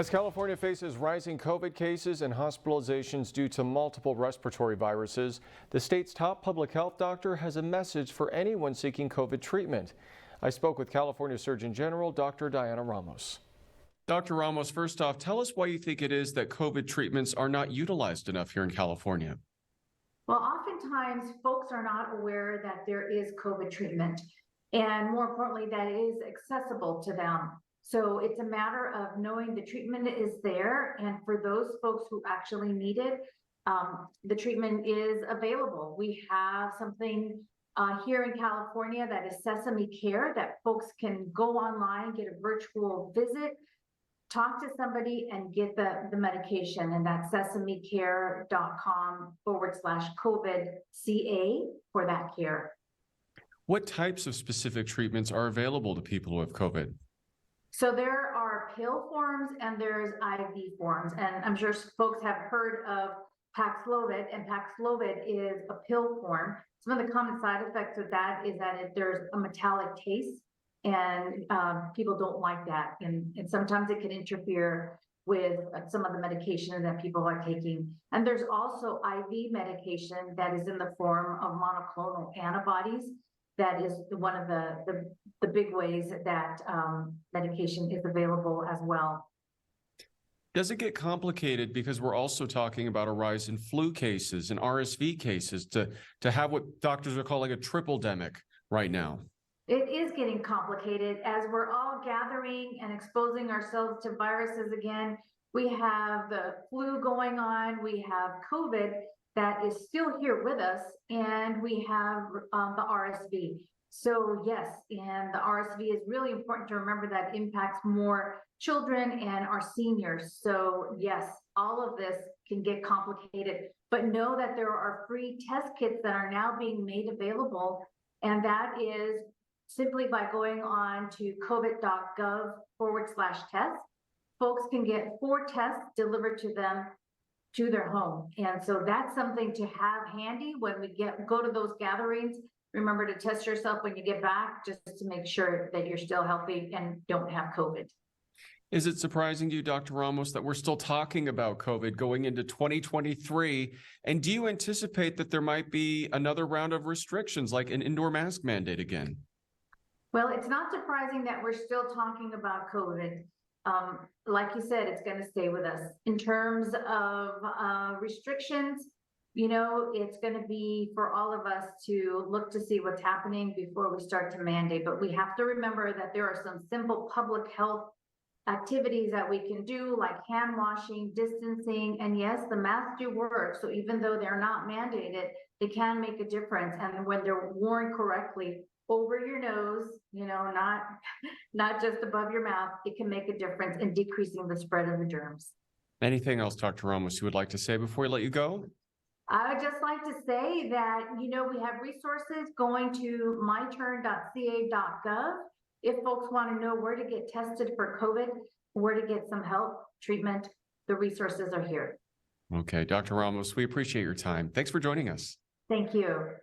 As California faces rising COVID cases and hospitalizations due to multiple respiratory viruses, the state's top public health doctor has a message for anyone seeking COVID treatment. I spoke with California Surgeon General Dr. Diana Ramos. Dr. Ramos, first off, tell us why you think it is that COVID treatments are not utilized enough here in California. Well, oftentimes folks are not aware that there is COVID treatment, and more importantly, that it is accessible to them. So it's a matter of knowing the treatment is there, and for those folks who actually need it, the treatment is available. We have something here in California that is Sesame Care that folks can go online, get a virtual visit, talk to somebody and get the medication, and that's sesamecare.com/COVID-CA for that care. What types of specific treatments are available to people who have COVID? So there are pill forms and there's IV forms, and I'm sure folks have heard of Paxlovid, and Paxlovid is a pill form. Some of the common side effects of that is that there's a metallic taste, and people don't like that, and sometimes it can interfere with some of the medication that people are taking. And there's also IV medication that is in the form of monoclonal antibodies. That is one of the big ways that medication is available as well. Does it get complicated because we're also talking about a rise in flu cases and RSV cases to have what doctors are calling a triple-demic right now? It is getting complicated as we're all gathering and exposing ourselves to viruses again. We have the flu going on, we have COVID that is still here with us, and we have the RSV. So yes, and the RSV is really important to remember that impacts more children and our seniors. So yes, all of this can get complicated, but know that there are free test kits that are now being made available, and that is simply by going on to covid.gov/test. Folks can get 4 tests delivered to them to their home. And so that's something to have handy when we go to those gatherings. Remember to test yourself when you get back, just to make sure that you're still healthy and don't have COVID. Is it surprising to you, Dr. Ramos, that we're still talking about COVID going into 2023? And do you anticipate that there might be another round of restrictions, like an indoor mask mandate again? Well, it's not surprising that we're still talking about COVID. Like you said, it's going to stay with us. In terms of restrictions, you know, it's going to be for all of us to look to see what's happening before we start to mandate. But we have to remember that there are some simple public health activities that we can do, like hand washing, distancing, and yes, the masks do work. So even though they're not mandated, they can make a difference. And when they're worn correctly over your nose, you know, not just above your mouth, it can make a difference in decreasing the spread of the germs. Anything else, Dr. Ramos, you would like to say before we let you go? I would just like to say that, you know, we have resources going to myturn.ca.gov. If folks want to know where to get tested for COVID, where to get some help, treatment, the resources are here. Okay, Dr. Ramos, we appreciate your time. Thanks for joining us. Thank you.